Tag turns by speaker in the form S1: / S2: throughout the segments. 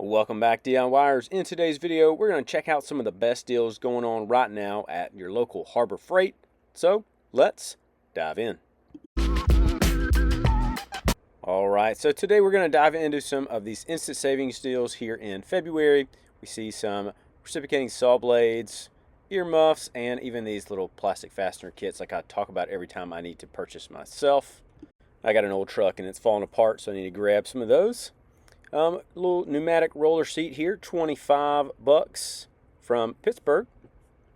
S1: Welcome back, DIYers. In today's video, we're going to check out some of the best deals going on right now at your local Harbor Freight. So, let's dive in. Alright, so today we're going to dive into some of these instant savings deals here in February. We see some reciprocating saw blades, earmuffs, and even these little plastic fastener kits like I talk about every time I need to purchase myself. I got an old truck and it's falling apart, so I need to grab some of those. Little pneumatic roller seat here, 25 bucks from Pittsburgh.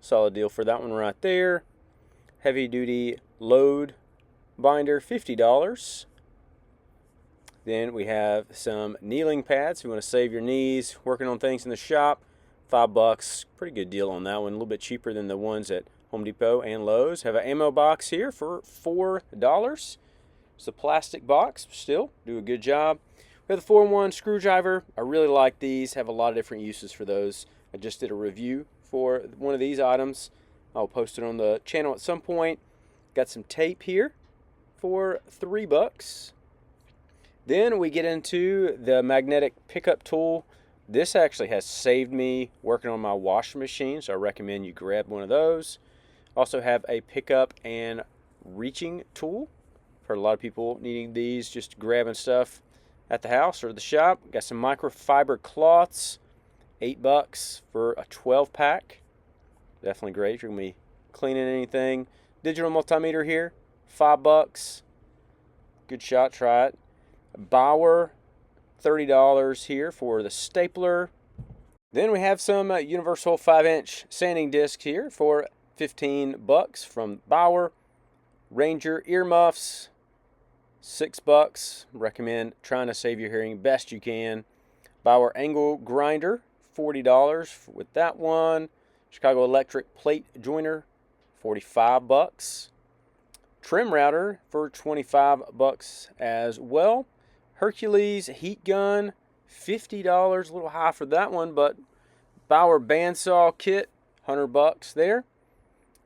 S1: Solid deal for that one right there. Heavy duty load binder, $50. Then we have some kneeling pads. If you want to save your knees working on things in the shop, $5. Pretty good deal on that one. A little bit cheaper than the ones at Home Depot and Lowe's. Have an ammo box here for $4. It's a plastic box, still do a good job. We have the 4-in-1 screwdriver. I really like these, have a lot of different uses for those. I just did a review for one of these items. I'll post it on the channel at some point. Got some tape here for $3. Then we get into the magnetic pickup tool. This actually has saved me working on my washing machine, so I recommend you grab one of those. Also have a pickup and reaching tool. Heard a lot of people needing these, just grabbing stuff at the house or the shop. Got some microfiber cloths, $8 for a 12-pack. Definitely great if you're gonna be cleaning anything. Digital multimeter here, $5. Good shot, try it. Bauer, $30 here for the stapler. Then we have some universal 5-inch sanding discs here for $15 from Bauer. Ranger earmuffs, $6. Recommend trying to save your hearing best you can. Bauer angle grinder, $40 with that one. Chicago Electric plate joiner, $45. Trim router for $25 as well. Hercules heat gun, $50. A little high for that one, but Bauer bandsaw kit, $100 there.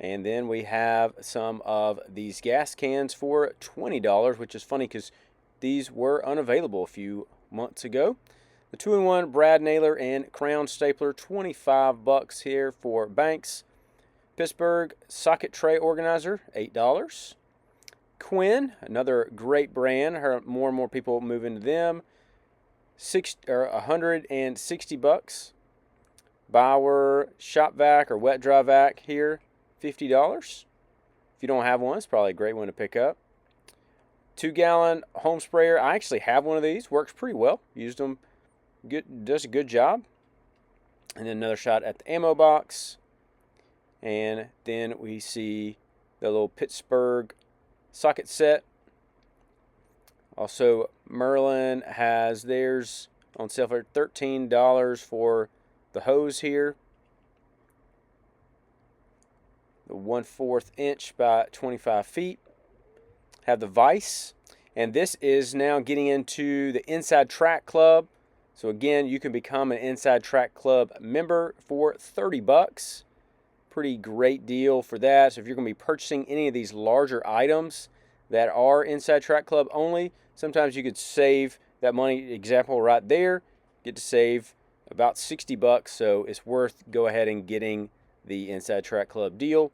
S1: And then we have some of these gas cans for $20, which is funny because these were unavailable a few months ago. The 2-in-1 brad nailer and crown stapler, $25 here for Banks. Pittsburgh socket tray organizer, $8. Quinn, another great brand. More and more people move into them. $160. Bauer shop vac or wet dry vac here, $50. If you don't have one, it's probably a great one to pick up. 2-gallon home sprayer. I actually have one of these. Works pretty well. Used them. Good, does a good job. And then another shot at the ammo box. And then we see the little Pittsburgh socket set. Also, Merlin has theirs on sale for $13 for the hose here. The 1/4 inch by 25 feet. Have the vise, and this is now getting into the Inside Track Club. So again, you can become an Inside Track Club member for $30. Pretty great deal for that. So if you're going to be purchasing any of these larger items that are Inside Track Club only, sometimes you could save that money. Example right there, get to save about $60. So it's worth go ahead and getting the Inside Track Club deal.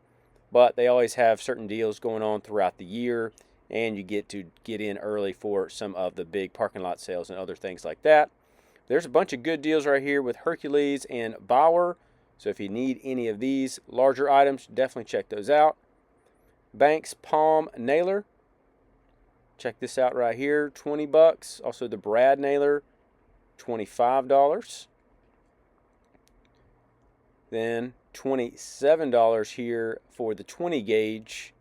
S1: But they always have certain deals going on throughout the year, and you get to get in early for some of the big parking lot sales and other things like that. There's a bunch of good deals right here with Hercules and Bauer. So if you need any of these larger items, definitely check those out. Banks palm nailer. Check this out right here, $20. Also the brad nailer, $25. Then $27 here for the 20 gauge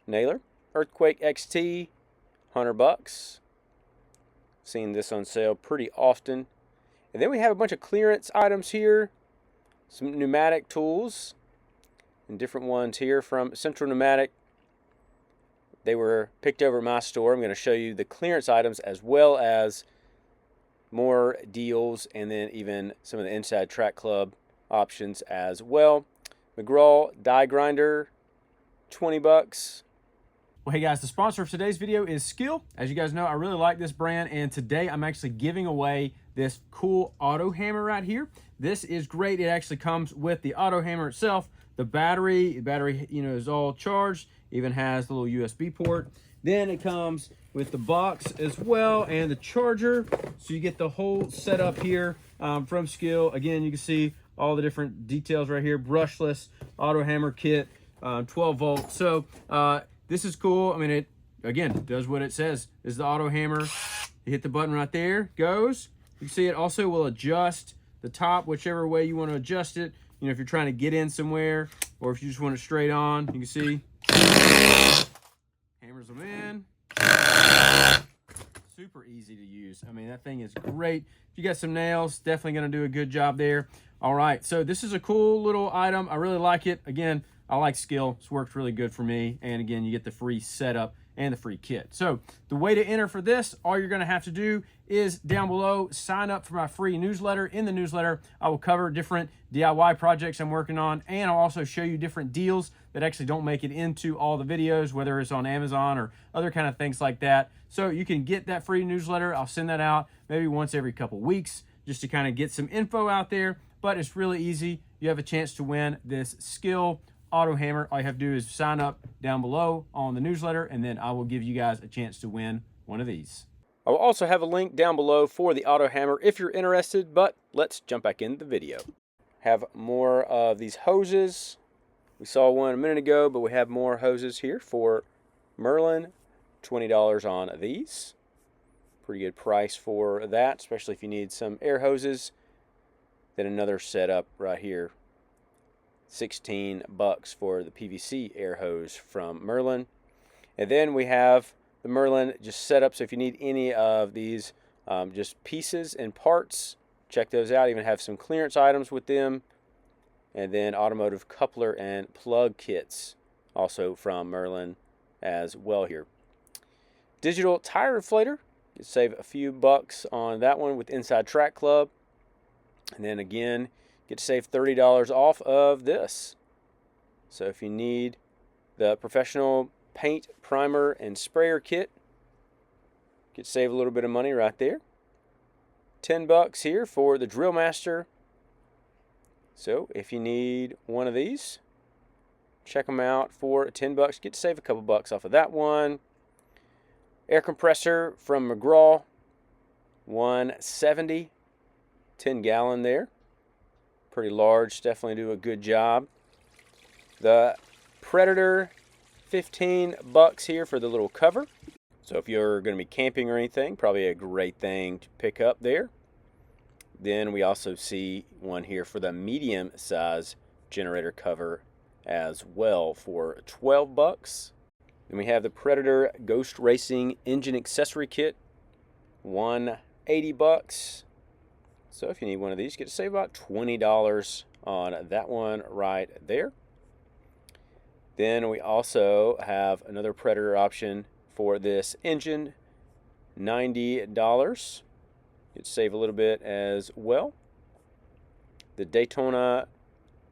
S1: nailer. Earthquake XT, $100. Seen this on sale pretty often. And then we have a bunch of clearance items here. Some pneumatic tools and different ones here from Central Pneumatic. They were picked over my store. I'm going to show you the clearance items as well as more deals, and then even some of the Inside Track Club options as well. McGraw die grinder, $20. Well, hey guys, the sponsor of today's video is Skill. As you guys know, I really like this brand, and today I'm actually giving away this cool auto hammer right here. This is great. It actually comes with the auto hammer itself. The battery, is all charged. Even has the little USB port. Then it comes with the box as well and the charger. So you get the whole setup here from Skill. Again, you can see all the different details right here. Brushless auto hammer kit, 12 volts. So this is cool. I mean, it again does what it says. This is the auto hammer. You hit the button right there, goes. You can see it also will adjust the top whichever way you want to adjust it. You know, if you're trying to get in somewhere or if you just want it straight on, you can see hammers them in. Super easy to use. I mean, that thing is great. If you got some nails, definitely going to do a good job there. All right, so this is a cool little item. I really like it. Again, I like Skill. It's worked really good for me. And again, you get the free setup and the free kit. So the way to enter for this, all you're going to have to do is down below, sign up for my free newsletter. In the newsletter, I will cover different DIY projects I'm working on, and I'll also show you different deals that actually don't make it into all the videos, whether it's on Amazon or other kind of things like that. So you can get that free newsletter. I'll send that out maybe once every couple weeks just to kind of get some info out there, but it's really easy. You have a chance to win this Skill auto hammer. All you have to do is sign up down below on the newsletter, and then I will give you guys a chance to win one of these. I will also have a link down below for the auto hammer if you're interested, but let's jump back into the video. Have more of these hoses. We saw one a minute ago, but we have more hoses here for Merlin. $20 on these. Pretty good price for that, especially if you need some air hoses. Then another setup right here. $16 for the PVC air hose from Merlin. And then we have the Merlin just setup. So if you need any of these just pieces and parts, check those out. Even have some clearance items with them. And then automotive coupler and plug kits also from Merlin as well here. Digital tire inflator. You save a few bucks on that one with Inside Track Club. And then again, get to save $30 off of this. So if you need the professional paint, primer, and sprayer kit, get to save a little bit of money right there. $10 here for the Drill Master. So if you need one of these, check them out for $10. Get to save a couple bucks off of that one. Air compressor from McGraw, $170, 10-gallon there. Pretty large, definitely do a good job. The Predator, $15 here for the little cover. So if you're going to be camping or anything, probably a great thing to pick up there. Then we also see one here for the medium size generator cover as well for $12. Then we have the Predator Ghost Racing Engine Accessory Kit, $180. So if you need one of these, you get to save about $20 on that one right there. Then we also have another Predator option for this engine, $90. You'd save a little bit as well. The Daytona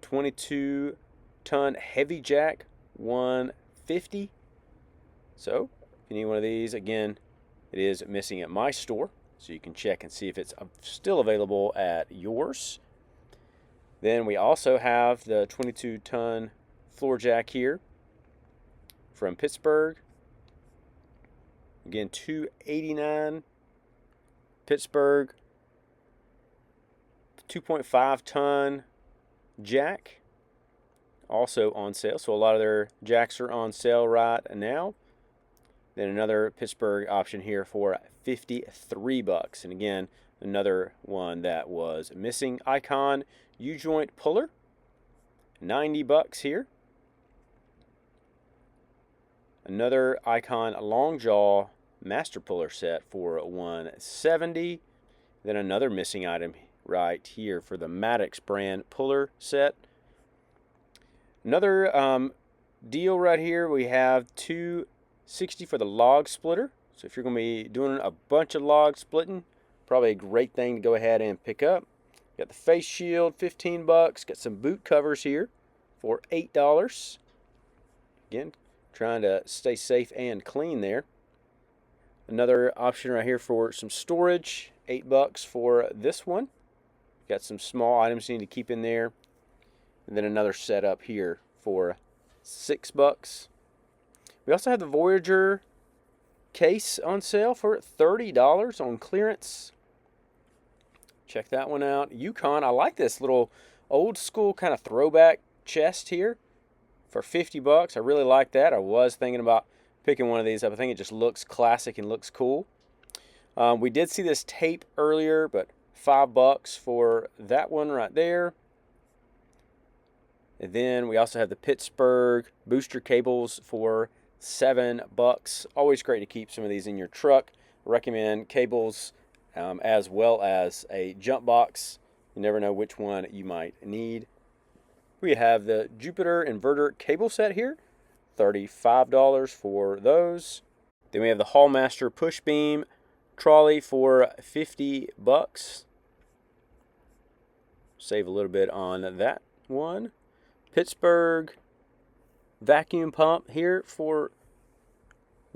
S1: 22-ton heavy jack, $150. So if you need one of these, again, it is missing at my store. So you can check and see if it's still available at yours. Then we also have the 22-ton floor jack here from Pittsburgh. Again, $289. Pittsburgh 2.5-ton jack, also on sale. So a lot of their jacks are on sale right now. Then another Pittsburgh option here for $53. And again, another one that was missing. Icon U-joint puller, $90 here. Another Icon long jaw master puller set for $170. Then another missing item right here for the Maddox brand puller set. Another deal right here, we have $260 for the log splitter. So if you're going to be doing a bunch of log splitting, probably a great thing to go ahead and pick up. Got the face shield, $15. Got some boot covers here for $8. Again, trying to stay safe and clean there. Another option right here for some storage, $8 for this one. Got some small items you need to keep in there. And then another setup here for $6. We also have the Voyager case on sale for $30 on clearance. Check that one out. Yukon, I like this little old school kind of throwback chest here for $50. I really like that. I was thinking about picking one of these up. I think it just looks classic and looks cool. We did see this tape earlier, but $5 for that one right there. And then we also have the Pittsburgh booster cables for $7. Always great to keep some of these in your truck. I recommend cables as well as a jump box. You never know which one you might need. We have the Jupiter inverter cable set here, $35 for those. Then we have the Hallmaster push beam trolley for $50. Save a little bit on that one. Pittsburgh vacuum pump here for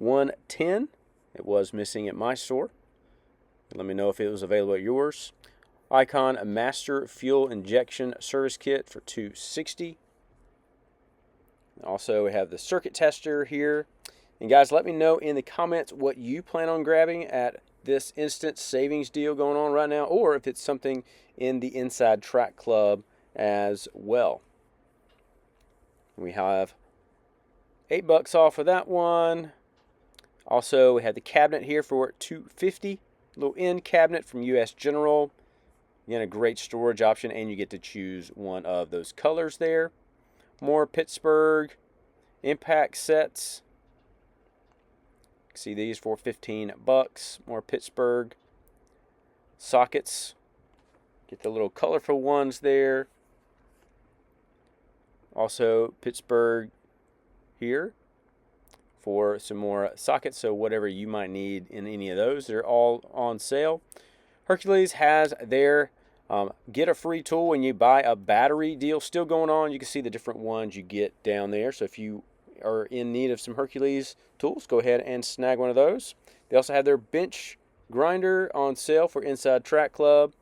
S1: $110. It was missing at my store. Let me know if it was available at yours. Icon Master Fuel Injection Service Kit for $260. Also, we have the circuit tester here. And guys, let me know in the comments what you plan on grabbing at this instant savings deal going on right now, or if it's something in the Inside Track Club as well. We have $8 off of that one. Also, we have the cabinet here for $250. Little end cabinet from US General. Again, a great storage option, and you get to choose one of those colors there. More Pittsburgh impact sets. See these for $15. More Pittsburgh sockets. Get the little colorful ones there. Also Pittsburgh here for some more sockets, so whatever you might need in any of those, they're all on sale. Hercules has their get a free tool when you buy a battery deal still going on. You can see the different ones you get down there. So if you are in need of some Hercules tools, go ahead and snag one of those. They also have their bench grinder on sale for Inside Track Club.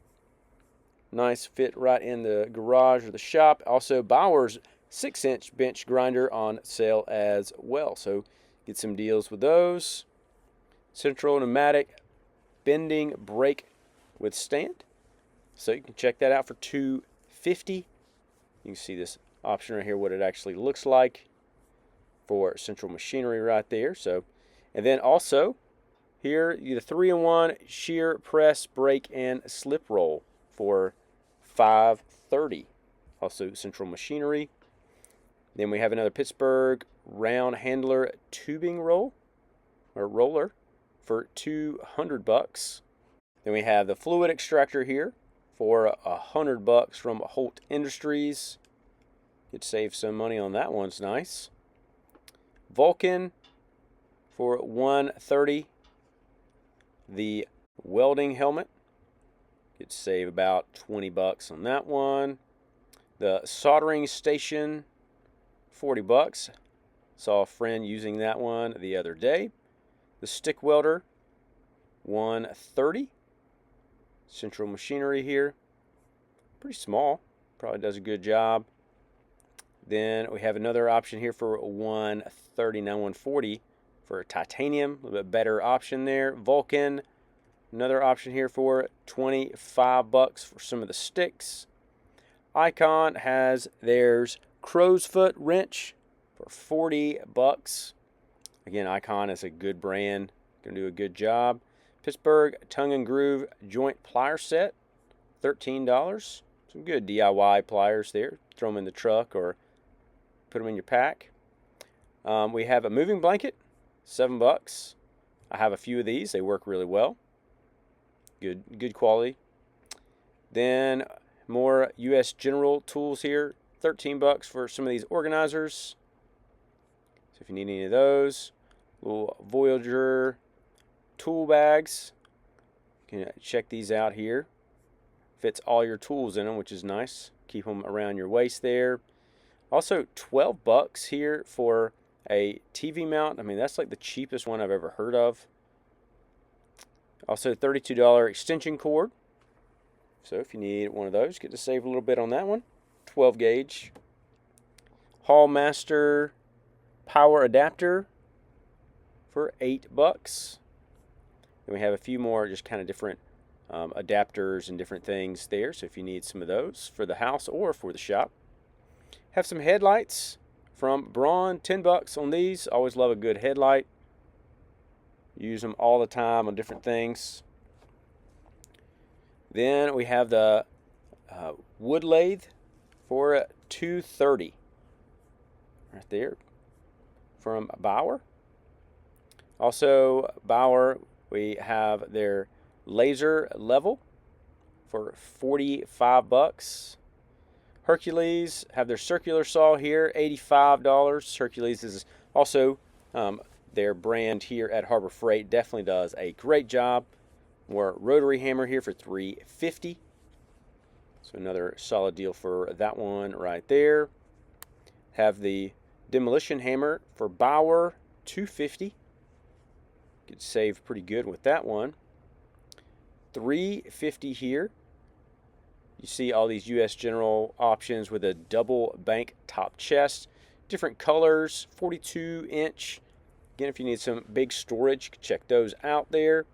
S1: Nice fit right in the garage or the shop. Also Bauer's 6-inch bench grinder on sale as well. So get some deals with those. Central pneumatic bending brake withstand. So you can check that out for $250. You can see this option right here, what it actually looks like for Central Machinery right there. So, and then also here, the 3-in-1 shear press brake and slip roll for $530. Also Central Machinery. Then we have another Pittsburgh round handler tubing roll or roller for $200. Then we have the fluid extractor here for $100 from Holt Industries. Could save some money on that one's nice. Vulcan for $130. The welding helmet. Could save about $20 on that one. The soldering station, $40. Saw a friend using that one the other day. The stick welder, $130. Central Machinery here. Pretty small. Probably does a good job. Then we have another option here for $130, now $140 for titanium. A little bit better option there. Vulcan. Another option here for $25 for some of the sticks. Icon has theirs crow's foot wrench for $40. Again, Icon is a good brand. Going to do a good job. Pittsburgh tongue and groove joint plier set, $13. Some good DIY pliers there. Throw them in the truck or put them in your pack. We have a moving blanket, $7. I have a few of these. They work really well. Good quality. Then more US General tools here, $13 for some of these organizers. So if you need any of those, little Voyager tool bags, you can check these out here. Fits all your tools in them, which is nice. Keep them around your waist there. Also $12 here for a TV mount. I mean, that's like the cheapest one I've ever heard of. Also $32 extension cord. So if you need one of those, get to save a little bit on that one. 12 gauge. Hall Master power adapter for $8. Then we have a few more just kind of different adapters and different things there. So if you need some of those for the house or for the shop. Have some headlights from Braun, $10 on these. Always love a good headlight. Use them all the time on different things. Then we have the wood lathe for $230. Right there from Bauer. Also, Bauer, we have their laser level for $45. Hercules have their circular saw here, $85. Hercules is also their brand here at Harbor Freight. Definitely does a great job. More rotary hammer here for $350. So another solid deal for that one right there. Have the demolition hammer for Bauer, $250. Could save pretty good with that one. $350 here. You see all these US General options with a double bank top chest. Different colors, 42-inch. Again, if you need some big storage, you can check those out there.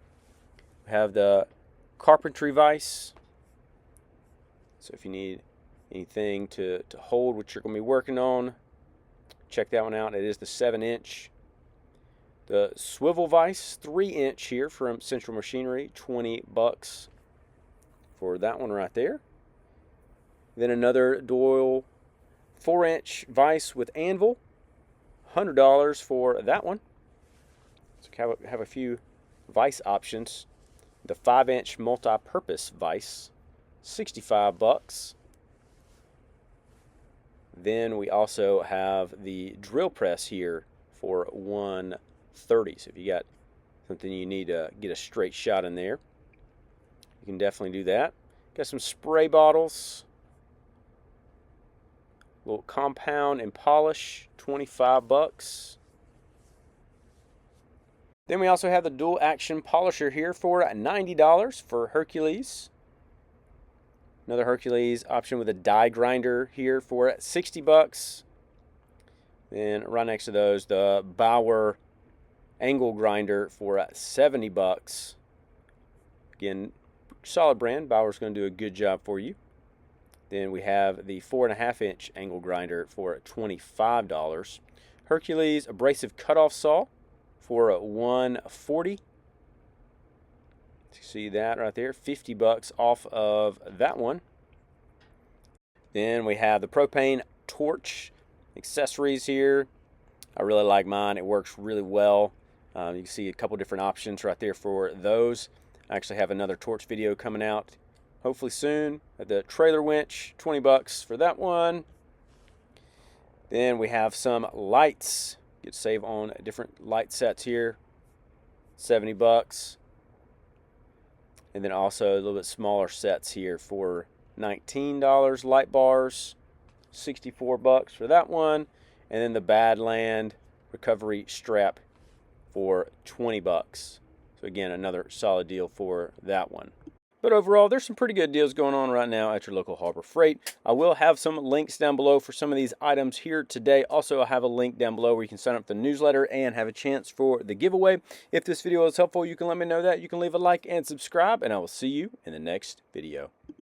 S1: We have the carpentry vise. So if you need anything to hold what you're going to be working on, check that one out. It is the 7-inch. The swivel vise, 3-inch here from Central Machinery, $20 for that one right there. Then another Doyle 4-inch vise with anvil, $100 for that one. So have a few vise options. The 5-inch multi-purpose vise, $65. Then we also have the drill press here for $130. So if you got something you need to get a straight shot in there, you can definitely do that. Got some spray bottles. Little compound and polish, $25. Then we also have the dual action polisher here for $90 for Hercules. Another Hercules option with a die grinder here for $60. Then right next to those, the Bauer angle grinder for $70. Again, solid brand. Bauer's going to do a good job for you. Then we have the 4.5-inch angle grinder for $25. Hercules abrasive cutoff saw for $140. See that right there, $50 off of that one. Then we have the propane torch accessories here. I really like mine. It works really well. You can see a couple different options right there for those. I actually have another torch video coming out hopefully soon. The trailer winch, $20 for that one. Then we have some lights. Get to save on different light sets here, $70. And then also a little bit smaller sets here for $19. Light bars, $64 for that one. And then the Badland recovery strap for $20. So again, another solid deal for that one. But overall, there's some pretty good deals going on right now at your local Harbor Freight. I will have some links down below for some of these items here today. Also, I have a link down below where you can sign up for the newsletter and have a chance for the giveaway. If this video is helpful, you can let me know that. You can leave a like and subscribe, and I will see you in the next video.